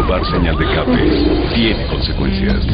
Activar señal de escape tiene consecuencias.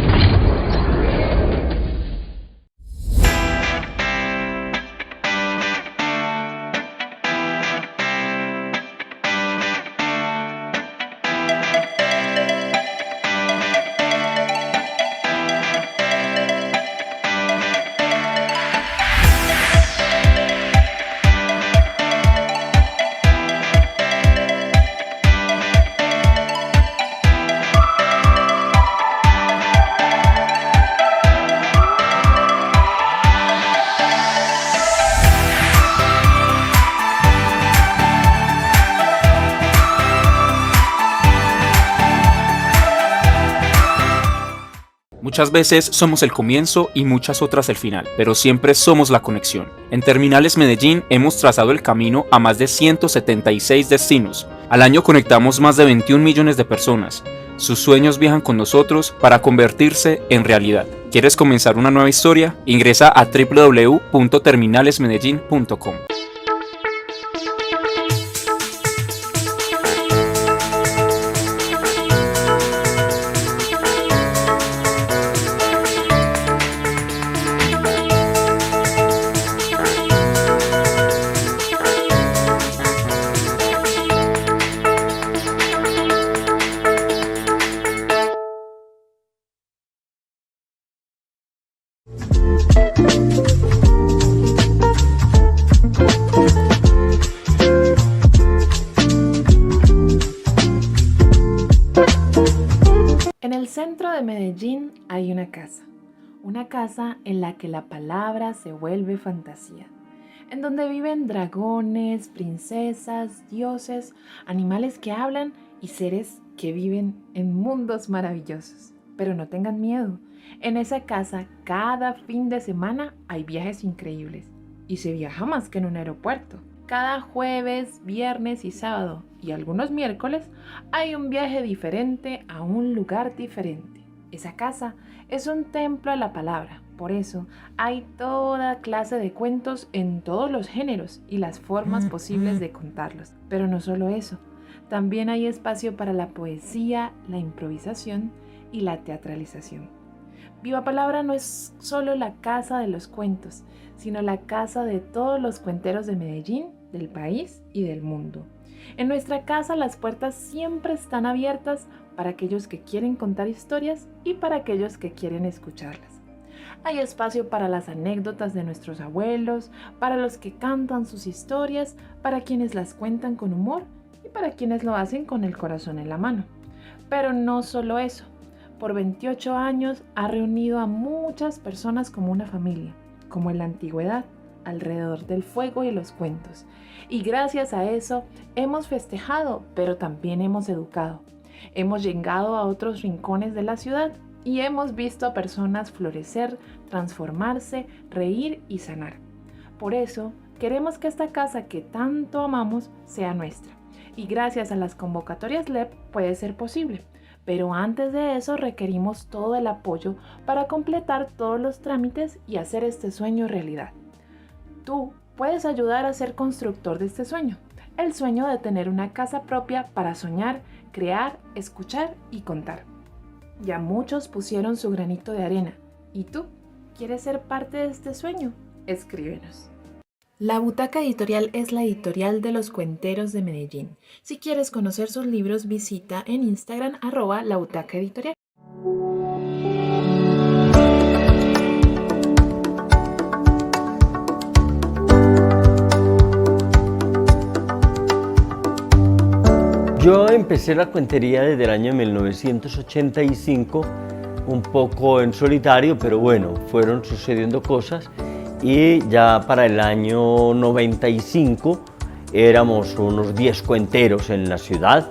Muchas veces somos el comienzo y muchas otras el final, pero siempre somos la conexión. En Terminales Medellín hemos trazado el camino a más de 176 destinos. Al año conectamos más de 21 millones de personas. Sus sueños viajan con nosotros para convertirse en realidad. ¿Quieres comenzar una nueva historia? Ingresa a www.terminalesmedellin.com. En el centro de Medellín hay una casa en la que la palabra se vuelve fantasía, en donde viven dragones, princesas, dioses, animales que hablan y seres que viven en mundos maravillosos. Pero no tengan miedo, en esa casa cada fin de semana hay viajes increíbles y se viaja más que en un aeropuerto. Cada jueves, viernes y sábado y algunos miércoles hay un viaje diferente a un lugar diferente. Esa casa es un templo a la palabra, por eso hay toda clase de cuentos en todos los géneros y las formas posibles de contarlos. Pero no solo eso, también hay espacio para la poesía, la improvisación y la teatralización. Viva Palabra no es solo la casa de los cuentos, sino la casa de todos los cuenteros de Medellín, del país y del mundo. En nuestra casa las puertas siempre están abiertas para aquellos que quieren contar historias y para aquellos que quieren escucharlas. Hay espacio para las anécdotas de nuestros abuelos, para los que cantan sus historias, para quienes las cuentan con humor y para quienes lo hacen con el corazón en la mano. Pero no solo eso. Por 28 años ha reunido a muchas personas como una familia, como en la antigüedad, alrededor del fuego y los cuentos. Y gracias a eso hemos festejado, pero también hemos educado. Hemos llegado a otros rincones de la ciudad y hemos visto a personas florecer, transformarse, reír y sanar. Por eso queremos que esta casa que tanto amamos sea nuestra. Y gracias a las convocatorias LEP puede ser posible. Pero antes de eso requerimos todo el apoyo para completar todos los trámites y hacer este sueño realidad. Tú puedes ayudar a ser constructor de este sueño, el sueño de tener una casa propia para soñar, crear, escuchar y contar. Ya muchos pusieron su granito de arena. ¿Y tú? ¿Quieres ser parte de este sueño? Escríbenos. La Butaca Editorial es la editorial de los cuenteros de Medellín. Si quieres conocer sus libros, visita en Instagram @labutacaeditorial. Yo empecé la cuentería desde el año 1985, un poco en solitario, pero bueno, fueron sucediendo cosas. Y ya para el año 95 éramos unos 10 cuenteros en la ciudad,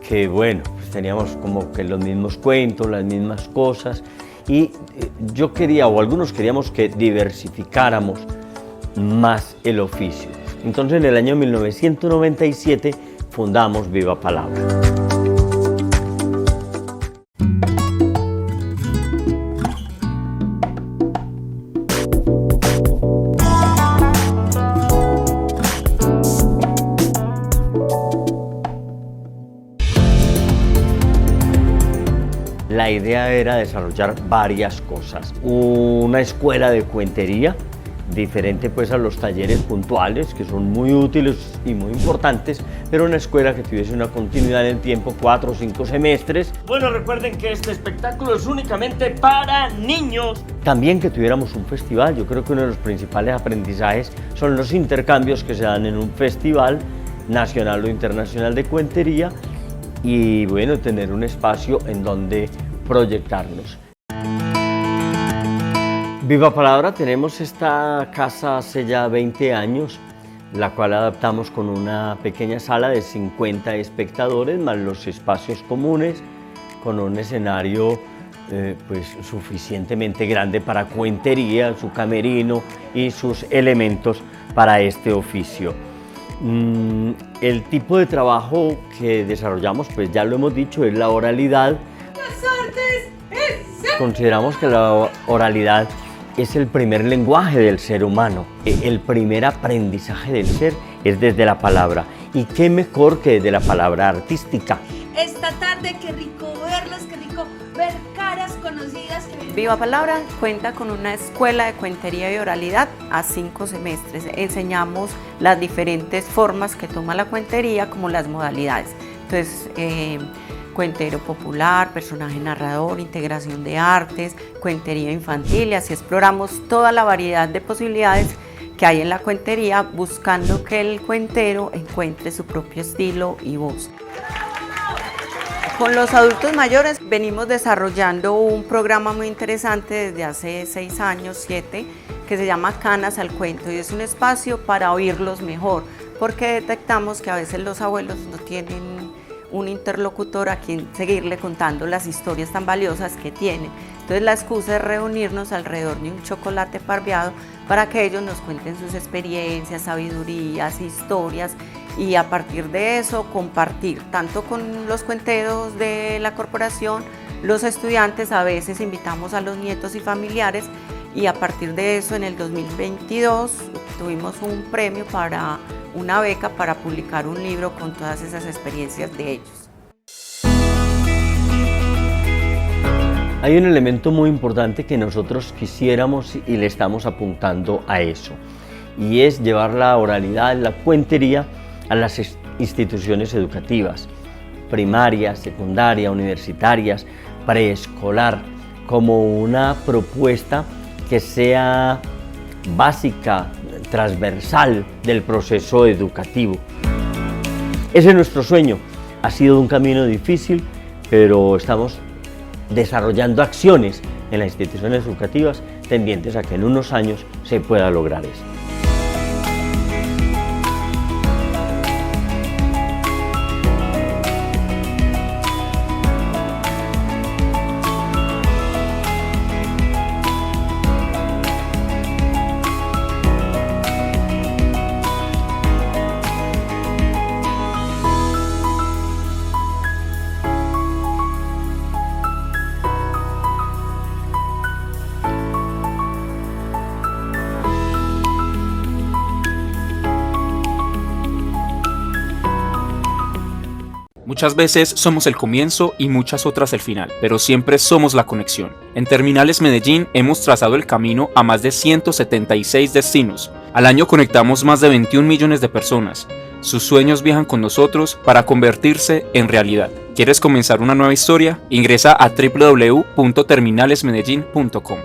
que bueno, pues teníamos como que los mismos cuentos, las mismas cosas, y yo quería, o algunos queríamos que diversificáramos más el oficio. Entonces en el año 1997 fundamos Viva Palabra. la idea era desarrollar varias cosas. Una escuela de cuentería, diferente pues a los talleres puntuales, que son muy útiles y muy importantes, pero una escuela que tuviese una continuidad en el tiempo, 4 o 5 semestres. Bueno, recuerden que este espectáculo es únicamente para niños. También que tuviéramos un festival. Yo creo que uno de los principales aprendizajes son los intercambios que se dan en un festival nacional o internacional de cuentería, y bueno, tener un espacio en donde proyectarnos. Viva Palabra, tenemos esta casa hace ya 20 años, la cual adaptamos con una pequeña sala de 50 espectadores, más los espacios comunes, con un escenario pues suficientemente grande para cuentería, su camerino y sus elementos para este oficio. El tipo de trabajo que desarrollamos, pues ya lo hemos dicho, es la oralidad. Consideramos que la oralidad es el primer lenguaje del ser humano. El primer aprendizaje del ser es desde la palabra. Y qué mejor que desde la palabra artística. Esta tarde, qué rico verlos, qué rico ver caras conocidas. Viva Palabra cuenta con una escuela de cuentería y oralidad a 5 semestres. Enseñamos las diferentes formas que toma la cuentería, como las modalidades. Entonces, cuentero popular, personaje narrador, integración de artes, cuentería infantil, y así exploramos toda la variedad de posibilidades que hay en la cuentería, buscando que el cuentero encuentre su propio estilo y voz. Con los adultos mayores venimos desarrollando un programa muy interesante desde hace 6 años, 7, que se llama Canas al Cuento, y es un espacio para oírlos mejor, porque detectamos que a veces los abuelos no tienen un interlocutor a quien seguirle contando las historias tan valiosas que tienen. Entonces la excusa es reunirnos alrededor de un chocolate parveado para que ellos nos cuenten sus experiencias, sabidurías, historias, y a partir de eso compartir tanto con los cuenteros de la corporación, los estudiantes, a veces invitamos a los nietos y familiares, y a partir de eso en el 2022 tuvimos un premio para una beca para publicar un libro con todas esas experiencias de ellos. Hay un elemento muy importante que nosotros quisiéramos y le estamos apuntando a eso, y es llevar la oralidad, la cuentería a las instituciones educativas, primaria, secundaria, universitarias, preescolar, como una propuesta que sea básica, transversal del proceso educativo. Ese es nuestro sueño. Ha sido un camino difícil, pero estamos desarrollando acciones en las instituciones educativas tendientes a que en unos años se pueda lograr esto. Muchas veces somos el comienzo y muchas otras el final, pero siempre somos la conexión. En Terminales Medellín hemos trazado el camino a más de 176 destinos. Al año conectamos más de 21 millones de personas. Sus sueños viajan con nosotros para convertirse en realidad. ¿Quieres comenzar una nueva historia? Ingresa a www.terminalesmedellin.com.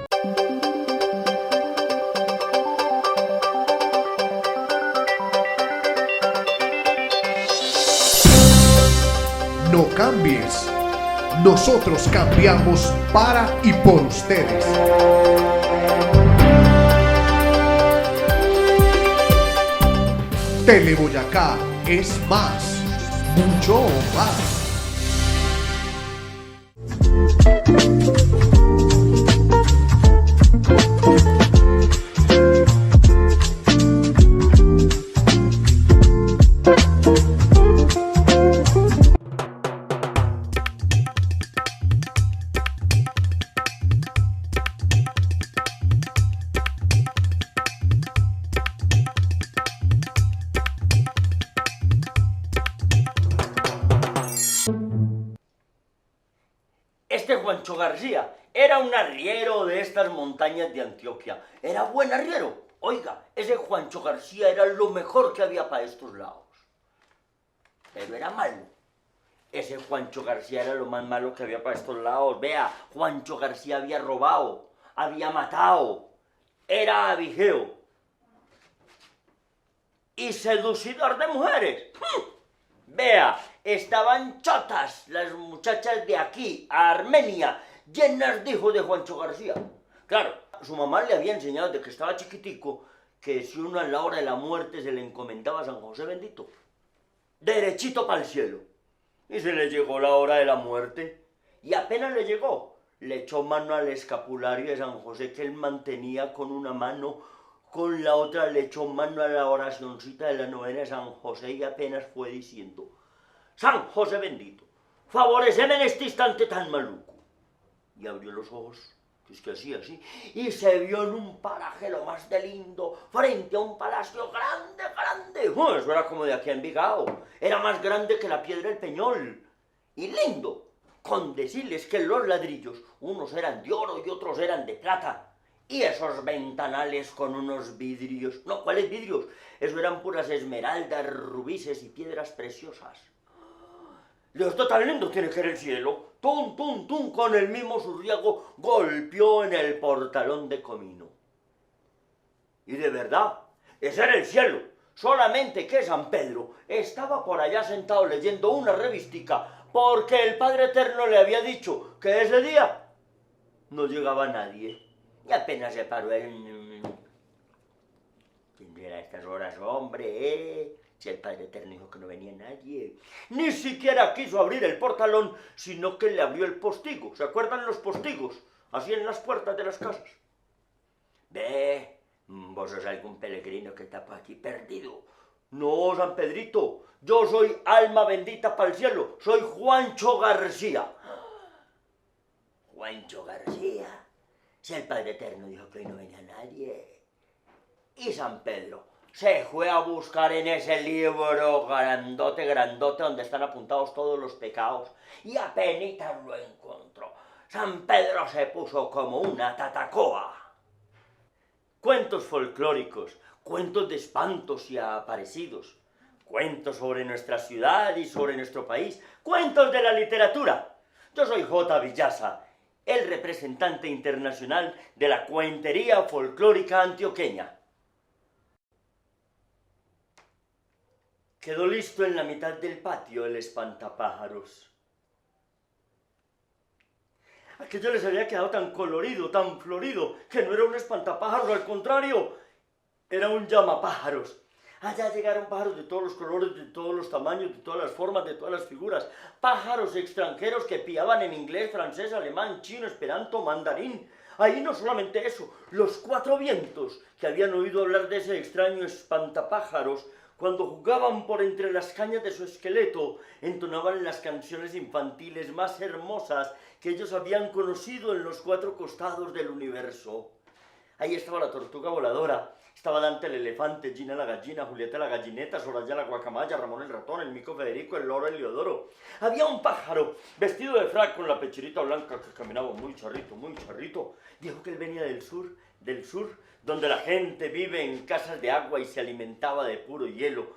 No cambies. Nosotros cambiamos para y por ustedes. Teleboyacá es más, mucho más. Este Juancho García era un arriero de estas montañas de Antioquia. Era buen arriero. Oiga, ese Juancho García era lo mejor que había para estos lados. Pero era malo. Ese Juancho García era lo más malo que había para estos lados. Vea, Juancho García había robado, había matado, era avijeo y seducidor de mujeres. Vea, estaban chotas las muchachas de aquí, a Armenia, llenas de hijos de Juancho García. Claro, su mamá le había enseñado desde que estaba chiquitico que si uno a la hora de la muerte se le encomendaba a San José bendito, derechito para el cielo. Y se le llegó la hora de la muerte, y apenas le llegó, le echó mano al escapulario de San José que él mantenía con una mano, con la otra le echó mano a la oracioncita de la novena de San José y apenas fue diciendo: San José bendito, favoreceme en este instante tan maluco. Y abrió los ojos, es que así, y se vio en un paraje lo más de lindo, frente a un palacio grande, grande. Eso era como de aquí a Envigado, era más grande que la Piedra del Peñol, y lindo, con decirles que los ladrillos, unos eran de oro y otros eran de plata, y esos ventanales con unos vidrios, no, ¿cuáles vidrios? Eso eran puras esmeraldas, rubíes y piedras preciosas. Dios, esto tan lindo tiene que ser el cielo. Tum, tum, tum, con el mismo zurriago golpeó en el portalón de comino. Y de verdad, ese era el cielo. Solamente que San Pedro estaba por allá sentado leyendo una revistica, porque el Padre Eterno le había dicho que ese día no llegaba nadie. Y apenas se paró él. ¿Quién era a estas horas, hombre, Si el Padre Eterno dijo que no venía nadie. Ni siquiera quiso abrir el portalón, sino que le abrió el postigo. ¿Se acuerdan los postigos? Así en las puertas de las casas. Ve, vos sos algún peregrino que está por aquí perdido. No, San Pedrito, yo soy alma bendita para el cielo. Soy Juancho García. Juancho García. Si el Padre Eterno dijo que hoy no venía nadie. Y San Pedro se fue a buscar en ese libro grandote, grandote, donde están apuntados todos los pecados, y apenas lo encontró. San Pedro se puso como una tatacoa. Cuentos folclóricos, cuentos de espantos y aparecidos, cuentos sobre nuestra ciudad y sobre nuestro país, cuentos de la literatura. Yo soy J. Villaza, el representante internacional de la cuentería folclórica antioqueña. Quedó listo en la mitad del patio el espantapájaros. Aquello les había quedado tan colorido, tan florido, que no era un espantapájaros, al contrario, era un llamapájaros. Allá llegaron pájaros de todos los colores, de todos los tamaños, de todas las formas, de todas las figuras. Pájaros extranjeros que piaban en inglés, francés, alemán, chino, esperanto, mandarín. Ahí no solamente eso, los cuatro vientos que habían oído hablar de ese extraño espantapájaros, cuando jugaban por entre las cañas de su esqueleto, entonaban las canciones infantiles más hermosas que ellos habían conocido en los cuatro costados del universo. Ahí estaba la tortuga voladora, estaba Dante el elefante, Gina la gallina, Julieta la gallineta, Soraya la guacamaya, Ramón el ratón, el mico Federico, el loro Eliodoro. Había un pájaro vestido de frac con la pecherita blanca que caminaba muy charrito, muy charrito. Dijo que él venía del sur, donde la gente vive en casas de agua y se alimentaba de puro hielo.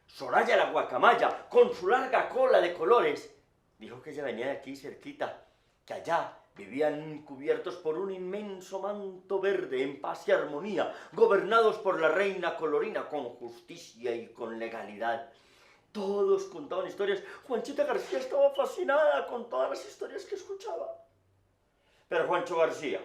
Soraya la guacamaya, con su larga cola de colores, dijo que ella venía de aquí cerquita, que allá vivían cubiertos por un inmenso manto verde, en paz y armonía, gobernados por la reina colorina, con justicia y con legalidad. Todos contaban historias. Juanchita García estaba fascinada con todas las historias que escuchaba. Pero Juancho García,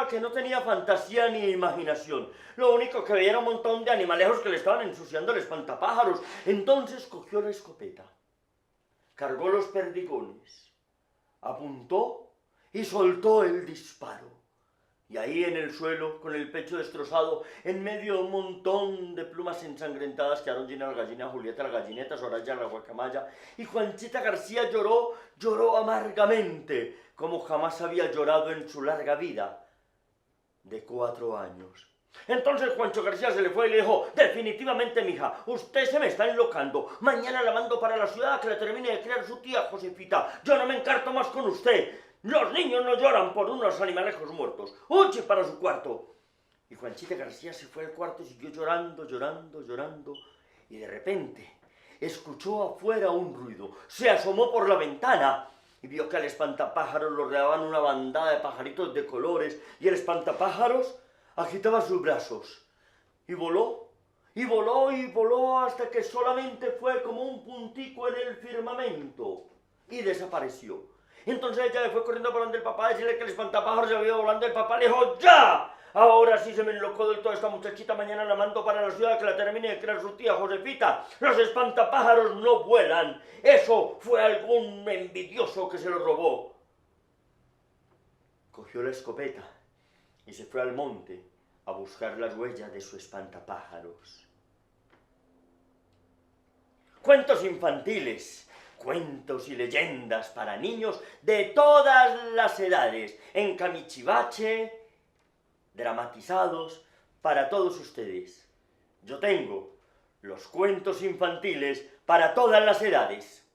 que no tenía fantasía ni imaginación, lo único que veía era un montón de animalejos que le estaban ensuciando el espantapájaros. Entonces cogió la escopeta, cargó los perdigones, apuntó y soltó el disparo. Y ahí en el suelo, con el pecho destrozado, en medio de un montón de plumas ensangrentadas, quedaron Gina la gallina, Julieta la gallineta, Soraya la guacamaya, y Juanchita García lloró amargamente, como jamás había llorado en su larga vida de 4 años. Entonces Juancho García se le fue y le dijo, definitivamente, mija, usted se me está enlocando. Mañana la mando para la ciudad a que le termine de criar su tía Josefita. Yo no me encarto más con usted. Los niños no lloran por unos animalejos muertos. Uche para su cuarto. Y Juanchita García se fue al cuarto y siguió llorando, llorando, llorando. Y de repente escuchó afuera un ruido. Se asomó por la ventana y vio que al espantapájaros lo rodeaban una bandada de pajaritos de colores. Y el espantapájaros agitaba sus brazos y voló, y voló, y voló hasta que solamente fue como un puntico en el firmamento y desapareció. Entonces ella le fue corriendo por donde el papá a decirle que el espantapájaros se había ido volando. El papá le dijo, ¡ya! Ahora sí se me enlocó del todo esta muchachita, mañana la mando para la ciudad que la termine de criar su tía Josefita. Los espantapájaros no vuelan. Eso fue algún envidioso que se lo robó. Cogió la escopeta y se fue al monte a buscar las huellas de su espantapájaros. Cuentos infantiles, cuentos y leyendas para niños de todas las edades, en Camichivache, dramatizados para todos ustedes. Yo tengo los cuentos infantiles para todas las edades.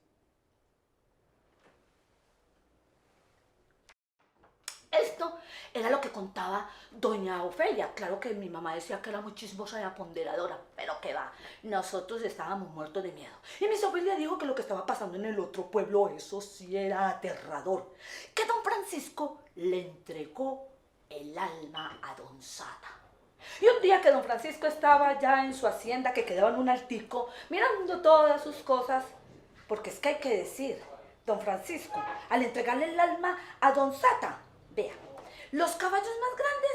Esto era lo que contaba doña Ofelia. Claro que mi mamá decía que era muy chismosa y aponderadora, pero que va, nosotros estábamos muertos de miedo. Y mi Ofelia dijo que lo que estaba pasando en el otro pueblo, eso sí era aterrador, que don Francisco le entregó el alma a don Sata. Y un día que don Francisco estaba ya en su hacienda, que quedaba en un altico, mirando todas sus cosas, porque es que hay que decir, don Francisco, al entregarle el alma a don Sata, vea, los caballos más grandes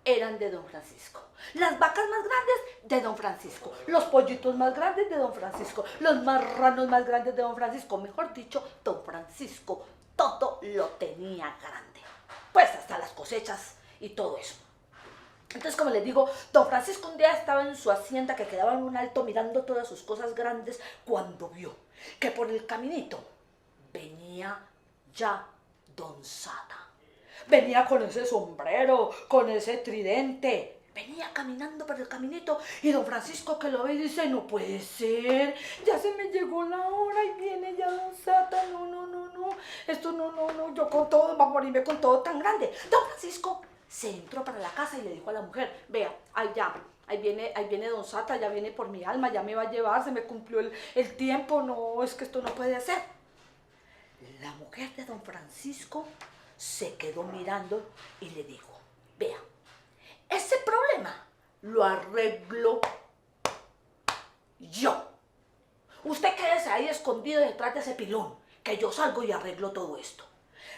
eran de don Francisco, las vacas más grandes de don Francisco, los pollitos más grandes de don Francisco, los marranos más grandes de don Francisco, mejor dicho, don Francisco todo lo tenía grande, pues hasta las cosechas y todo eso. Entonces, como les digo, don Francisco un día estaba en su hacienda que quedaba en un alto mirando todas sus cosas grandes cuando vio que por el caminito venía ya don Sata. Venía con ese sombrero, con ese tridente. Venía caminando por el caminito y don Francisco que lo ve y dice, no puede ser, ya se me llegó la hora y viene ya don Sata, no, esto no, yo con todo, va a morirme con todo tan grande. Don Francisco se entró para la casa y le dijo a la mujer, vea, ahí viene don Sata, ya viene por mi alma, ya me va a llevar, se me cumplió el tiempo, no, es que esto no puede ser. La mujer de don Francisco se quedó mirando y le dijo, vea, ese problema lo arreglo yo. Usted quédese ahí escondido detrás de ese pilón, que yo salgo y arreglo todo esto.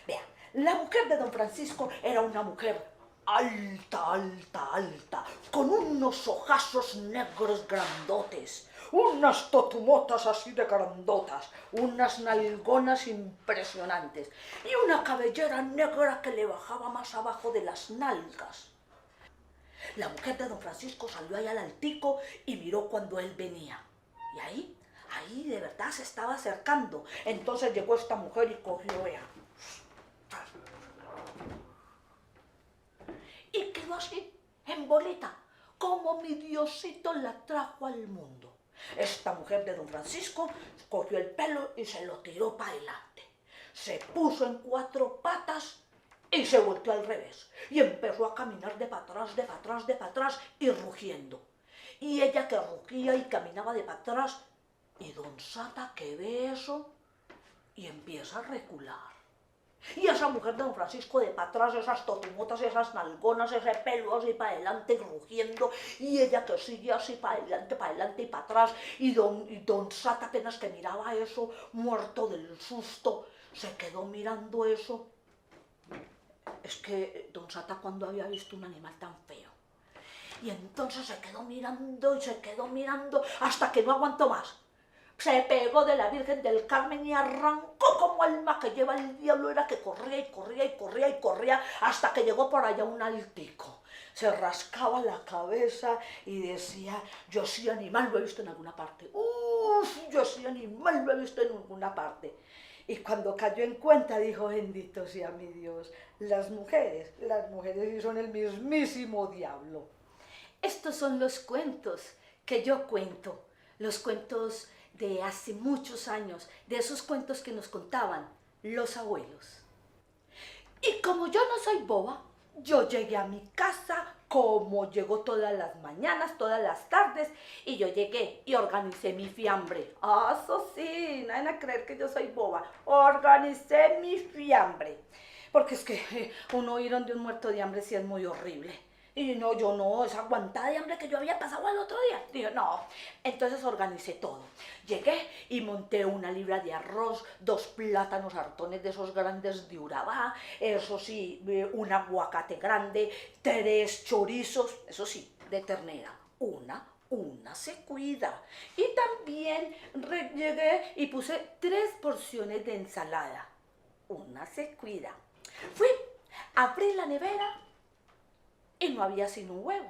Vea, la mujer de don Francisco era una mujer alta, con unos ojazos negros grandotes, unas totumotas así de grandotas, unas nalgonas impresionantes y una cabellera negra que le bajaba más abajo de las nalgas. La mujer de don Francisco salió ahí al altico y miró cuando él venía. Y ahí de verdad se estaba acercando. Entonces llegó esta mujer y cogió, vea, y quedó así, en bolita, como mi Diosito la trajo al mundo. Esta mujer de don Francisco cogió el pelo y se lo tiró para adelante. Se puso en cuatro patas y se volteó al revés. Y empezó a caminar de para atrás y rugiendo. Y ella que rugía y caminaba de para atrás. Y don Sata que ve eso y empieza a recular. Y esa mujer de don Francisco de para atrás, esas totumotas, esas nalgonas, ese pelo así para adelante rugiendo, y ella que sigue así para adelante y para atrás, y don Sata apenas que miraba eso, muerto del susto, se quedó mirando eso. Es que don Sata cuando había visto un animal tan feo. Y entonces se quedó mirando y se quedó mirando hasta que no aguantó más. Se pegó de la Virgen del Carmen y arrancó como alma que lleva el diablo, era que corría hasta que llegó por allá un altico. Se rascaba la cabeza y decía, yo sí animal lo he visto en alguna parte. Yo sí animal lo he visto en alguna parte. Y cuando cayó en cuenta dijo, bendito sea mi Dios, las mujeres sí son el mismísimo diablo. estos son los cuentos que yo cuento, los cuentos de hace muchos años, de esos cuentos que nos contaban los abuelos. Y como yo no soy boba, yo llegué a mi casa como llego todas las mañanas, todas las tardes, y yo llegué y organicé mi fiambre. Ah, eso sí, no van a creer que yo soy boba. Organicé mi fiambre. Porque es que uno ir donde un muerto de hambre sí es muy horrible. Y no, yo no, esa aguantada de hambre que yo había pasado el otro día. Dije, no. Entonces organicé todo. Llegué y monté 1 libra de arroz, 2 plátanos hartones de esos grandes de Urabá, eso sí, un aguacate grande, 3 chorizos, eso sí, de ternera. Una se cuida. Y también llegué y puse 3 porciones de ensalada. Una se cuida. Fui, abrí la nevera y no había sino un huevo.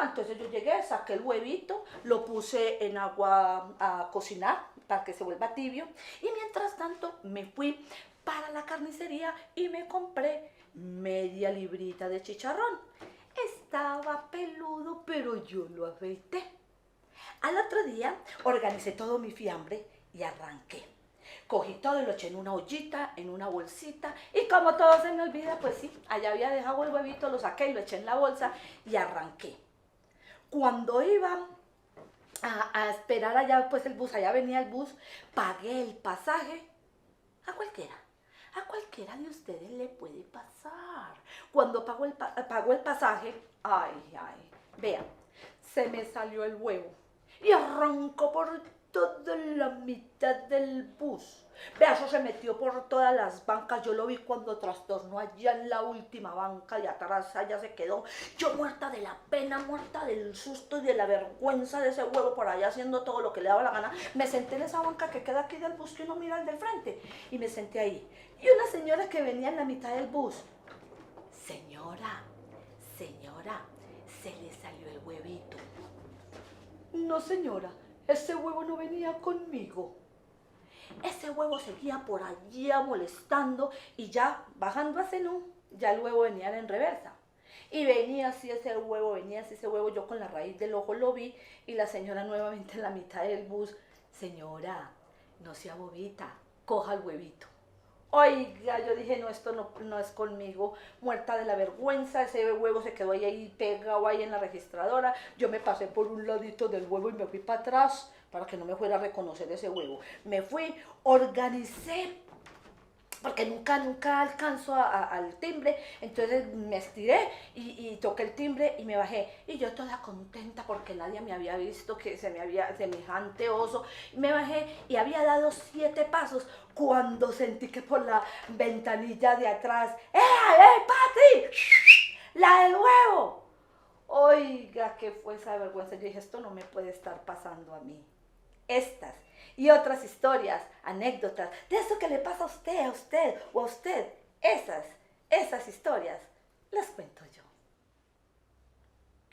Entonces yo llegué, saqué el huevito, lo puse en agua a cocinar para que se vuelva tibio, y mientras tanto me fui para la carnicería y me compré media librita de chicharrón. Estaba peludo, pero yo lo afeité. Al otro día organicé todo mi fiambre y arranqué. Cogí todo y lo eché en una ollita, en una bolsita, y como todo se me olvida, pues sí, allá había dejado el huevito, lo saqué y lo eché en la bolsa y arranqué. Cuando iba a esperar allá, pues el bus, allá venía el bus, pagué el pasaje a cualquiera de ustedes le puede pasar. Cuando pagó el pasaje, vean, se me salió el huevo y arrancó por toda la mitad del bus. Vea, eso se metió por todas las bancas. Yo lo vi cuando trastornó allá en la última banca de atrás, allá se quedó. Yo muerta de la pena, muerta del susto y de la vergüenza de ese huevo por allá haciendo todo lo que le daba la gana. Me senté en esa banca que queda aquí del bus, que uno mira al del frente, y me senté ahí. Y una señora que venía en la mitad del bus: señora, se le salió el huevito. No, señora, ese huevo no venía conmigo. Ese huevo seguía por allá molestando, y ya bajando a Zenú, ya el huevo venía en reversa. Y venía así ese huevo, yo con la raíz del ojo lo vi, y la señora nuevamente en la mitad del bus: señora, no sea bobita, coja el huevito. Oiga, yo dije, no, esto no es conmigo, muerta de la vergüenza. Ese huevo se quedó ahí pegado ahí en la registradora. Yo me pasé por un ladito del huevo y me fui para atrás para que no me fuera a reconocer ese huevo. Me fui, organicé, porque nunca alcanzo al timbre. Entonces me estiré y toqué el timbre y me bajé. Y yo toda contenta porque nadie me había visto que se me había semejante oso. Me bajé y había dado 7 pasos cuando sentí que por la ventanilla de atrás: Patri! ¡La del huevo! Oiga, ¿qué fue esa vergüenza? Yo dije, esto no me puede estar pasando a mí. Estas y otras historias, anécdotas, de eso que le pasa a usted o a usted, esas historias, las cuento yo.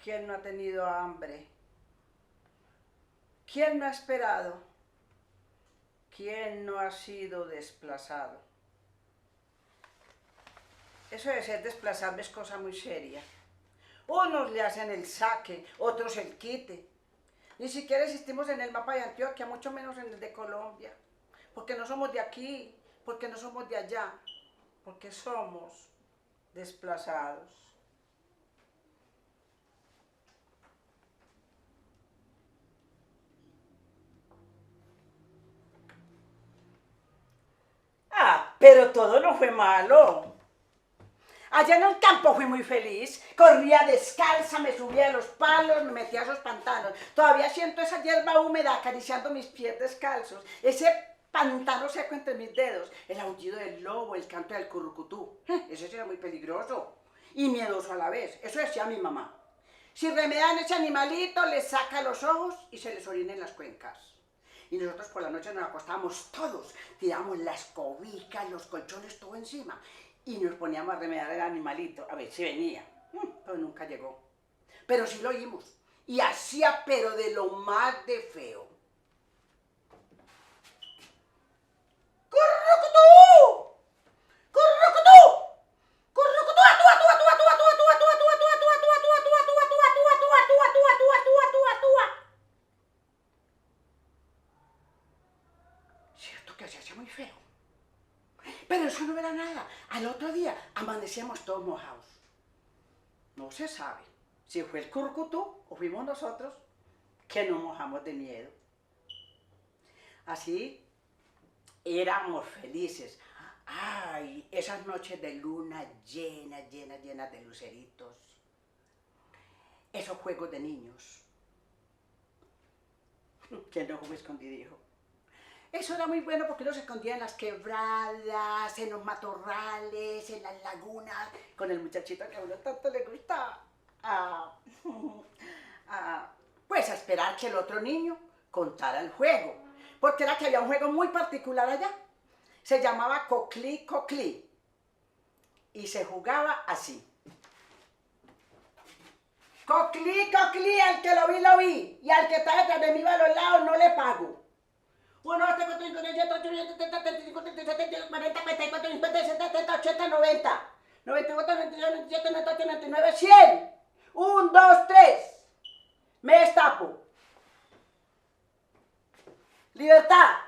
¿Quién no ha tenido hambre? ¿Quién no ha esperado? ¿Quién no ha sido desplazado? Eso de ser desplazado es cosa muy seria. Unos le hacen el saque, otros el quite. Ni siquiera existimos en el mapa de Antioquia, mucho menos en el de Colombia. Porque no somos de aquí, porque no somos de allá, porque somos desplazados. Pero todo no fue malo. Allá en el campo fui muy feliz, corría descalza, me subía a los palos, me metía a esos pantanos. Todavía siento esa hierba húmeda acariciando mis pies descalzos, ese pantano seco entre mis dedos, el aullido del lobo, el canto del currucutú. Ese era muy peligroso y miedoso a la vez, eso decía mi mamá. Si remedan ese animalito, les saca los ojos y se les orina en las cuencas. Y nosotros por la noche nos acostábamos todos, tirábamos las cobijas, los colchones, todo encima. Y nos poníamos a remedar al animalito, a ver si venía, pero nunca llegó. Pero sí lo oímos, y hacía pero de lo más de feo. ¡Currucutú! ¡Currucutú! ¡Currucutú! ¡Atúa, atúa, atúa, atúa, atúa, atúa, atúa, atúa, atúa, atúa, atúa, atúa, atúa, atúa, atúa, Pero eso no era nada. Al otro día amanecíamos todos mojados. No se sabe si fue el curcutú o fuimos nosotros que nos mojamos de miedo. Así éramos felices. Ay, esas noches de luna llenas de luceritos. Esos juegos de niños. Que no jugué escondidijo. Eso era muy bueno porque uno se escondía en las quebradas, en los matorrales, en las lagunas, con el muchachito que a uno tanto le gustaba. Pues a esperar que el otro niño contara el juego. Porque era que había un juego muy particular allá. Se llamaba Coclí, Coclí. Y se jugaba así. Coclí, Coclí, al que lo vi. Y al que está detrás de mí a los lados no le pago. 1, 2, 3, 4, 5, 6, 7, 8, 9, 10, 11, 12, 13, 14, 15, 16, 17, 18, 19, 20, 21, 22, 23, 24, 25, 26, 27, 28, 29, 30, 31, 32, 33, 34, 35, 36, 37, 38, 90. 94, 96, 97, 98, 99, 100. 1, 2, 3. Me destapo. Libertad.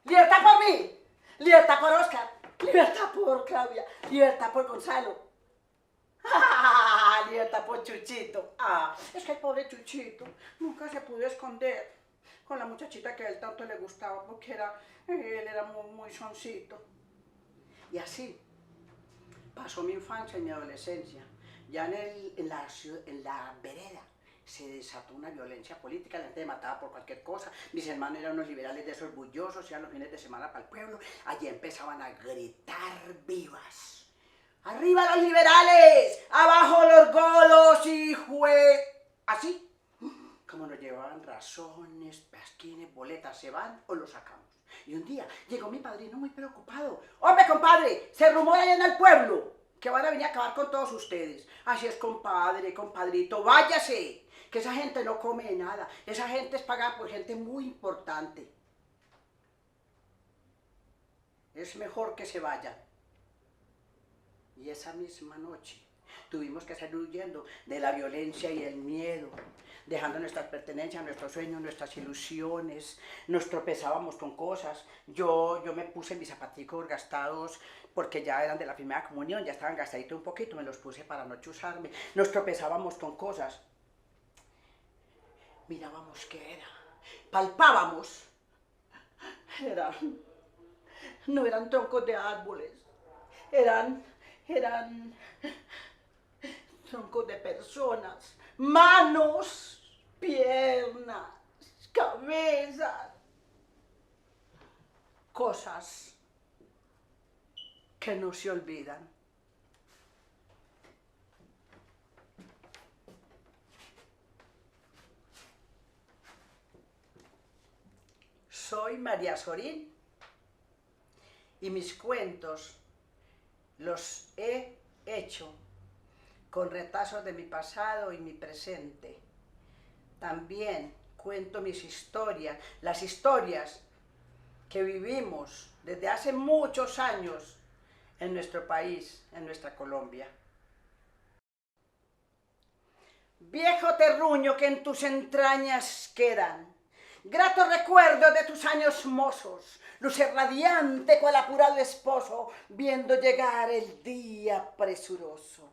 Libertad por mí. Libertad por Oscar. Libertad por Claudia. Libertad por Gonzalo. Libertad por Chuchito. Es que el pobre Chuchito nunca se pudo esconder con la muchachita que a él tanto le gustaba porque él era muy soncito. Y así pasó mi infancia y mi adolescencia. Ya en la vereda se desató una violencia política, la gente mataba por cualquier cosa. Mis hermanos eran unos liberales de esos orgullosos, iban los fines de semana para el pueblo. Allí empezaban a gritar vivas. ¡Arriba los liberales! ¡Abajo los godos y así, como nos llevaban razones, pasquines, boletas, ¿se van o los sacamos? Y un día llegó mi padrino muy preocupado. ¡Hombre, compadre! Se rumora allá en el pueblo que van a venir a acabar con todos ustedes. Así es, compadre, compadrito, váyase, que esa gente no come nada. Esa gente es pagada por gente muy importante. Es mejor que se vayan. Y esa misma noche tuvimos que salir huyendo de la violencia y el miedo, dejando nuestras pertenencias, nuestros sueños, nuestras ilusiones. Nos tropezábamos con cosas. Yo me puse mis zapaticos gastados porque ya eran de la primera comunión, ya estaban gastaditos un poquito, me los puse para no chuzarme. Nos tropezábamos con cosas. Mirábamos qué era. Palpábamos. No eran troncos de árboles. Eran troncos de personas, manos, piernas, cabezas, cosas que no se olvidan. Soy María Sorín y mis cuentos los he hecho con retazos de mi pasado y mi presente. También cuento mis historias, las historias que vivimos desde hace muchos años en nuestro país, en nuestra Colombia. Viejo terruño que en tus entrañas quedan, grato recuerdo de tus años mozos, luce radiante cual apurado esposo, viendo llegar el día presuroso.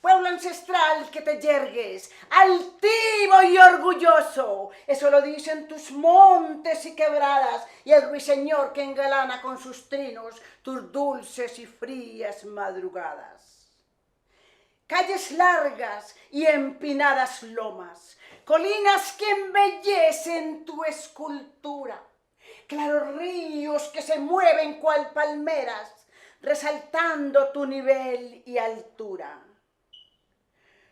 Pueblo ancestral que te yergues, altivo y orgulloso, eso lo dicen tus montes y quebradas, y el ruiseñor que engalana con sus trinos tus dulces y frías madrugadas. Calles largas y empinadas lomas, colinas que embellecen tu escultura, claros ríos que se mueven cual palmeras, resaltando tu nivel y altura.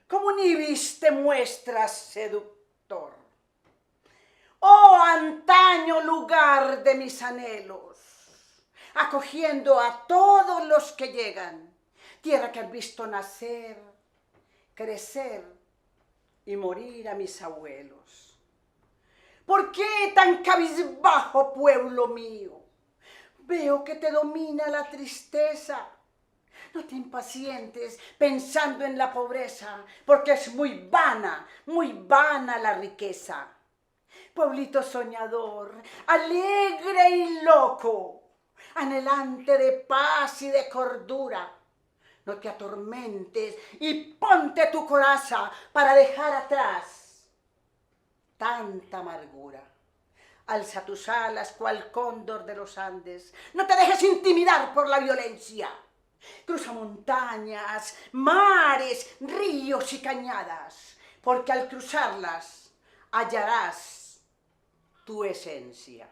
Como un ibis te muestras seductor. Oh, antaño lugar de mis anhelos, acogiendo a todos los que llegan, tierra que han visto nacer, crecer y morir a mis abuelos. ¿Por qué tan cabizbajo, pueblo mío? Veo que te domina la tristeza. No te impacientes pensando en la pobreza, porque es muy vana la riqueza. Pueblito soñador, alegre y loco, anhelante de paz y de cordura. No te atormentes y ponte tu coraza para dejar atrás tanta amargura. Alza tus alas cual cóndor de los Andes. No te dejes intimidar por la violencia. Cruza montañas, mares, ríos y cañadas, porque al cruzarlas hallarás tu esencia.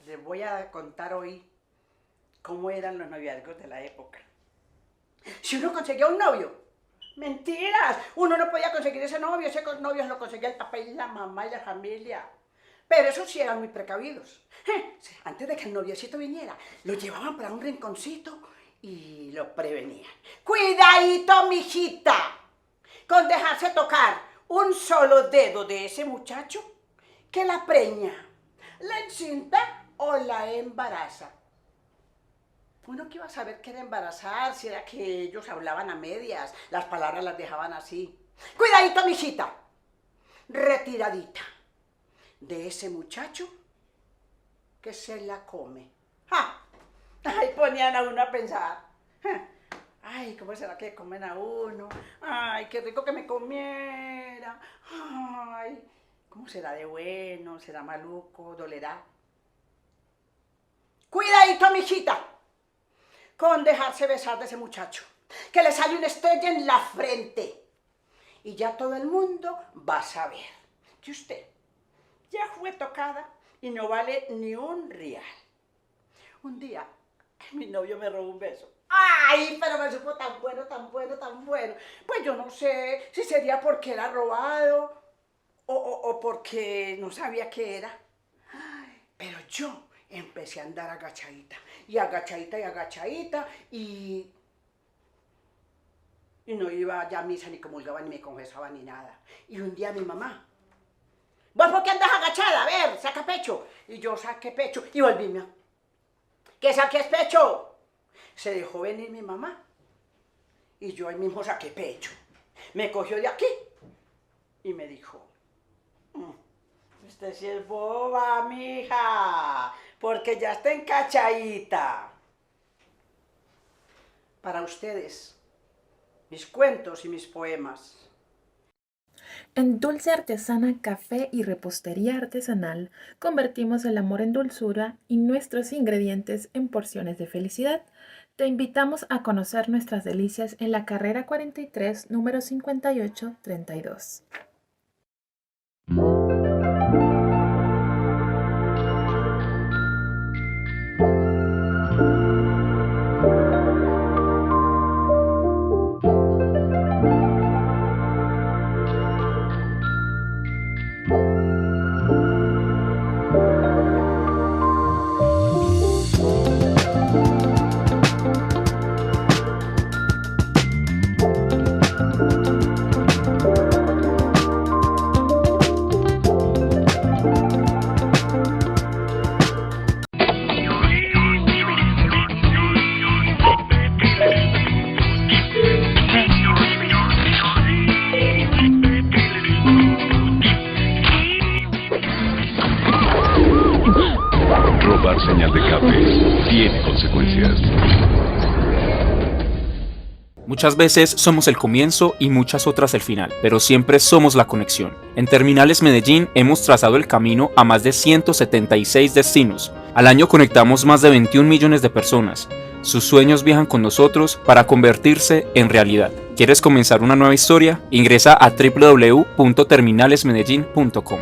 Les voy a contar hoy cómo eran los noviazgos de la época. Si uno conseguía un novio, mentiras, uno no podía conseguir ese novio lo conseguía el papá y la mamá y la familia. Pero esos sí eran muy precavidos. Antes de que el noviecito viniera, lo llevaban para un rinconcito y lo prevenían. Cuidadito, mijita, con dejarse tocar un solo dedo de ese muchacho que la preña, la encinta o la embaraza. Uno que iba a saber qué era embarazar, si era que ellos hablaban a medias, las palabras las dejaban así. Cuidadito, mijita, retiradita de ese muchacho que se la come. ¡Ja! Ay, ponían a uno a pensar. Ay, ¿cómo será que comen a uno? Ay, qué rico que me comiera. Ay, ¿cómo será de bueno? ¿Será maluco? ¿Dolerá? Cuidadito, mijita, con dejarse besar de ese muchacho, que le sale una estrella en la frente. Y ya todo el mundo va a saber que usted ya fue tocada y no vale ni un real. Un día, mi novio me robó un beso. ¡Ay! Pero me supo tan bueno, tan bueno, tan bueno. Pues yo no sé si sería porque era robado o porque no sabía qué era. Ay, pero yo empecé a andar agachadita, y agachadita, y agachadita, y no iba ya a misa, ni comulgaba, ni me confesaba, ni nada. Y un día mi mamá: ¿vos por qué andas agachada? A ver, saca pecho. Y yo saqué pecho y volví. ¿Qué saques pecho? Se dejó venir mi mamá y yo ahí mismo saqué pecho. Me cogió de aquí y me dijo: usted sí es boba, mija, porque ya está encachadita. Para ustedes, mis cuentos y mis poemas. En Dulce Artesana Café y Repostería Artesanal convertimos el amor en dulzura y nuestros ingredientes en porciones de felicidad. Te invitamos a conocer nuestras delicias en la carrera 43, número 5832. Robar señal de cable tiene consecuencias. Muchas veces somos el comienzo y muchas otras el final, pero siempre somos la conexión. En Terminales Medellín hemos trazado el camino a más de 176 destinos. Al año conectamos más de 21 millones de personas. Sus sueños viajan con nosotros para convertirse en realidad. ¿Quieres comenzar una nueva historia? Ingresa a www.terminalesmedellin.com.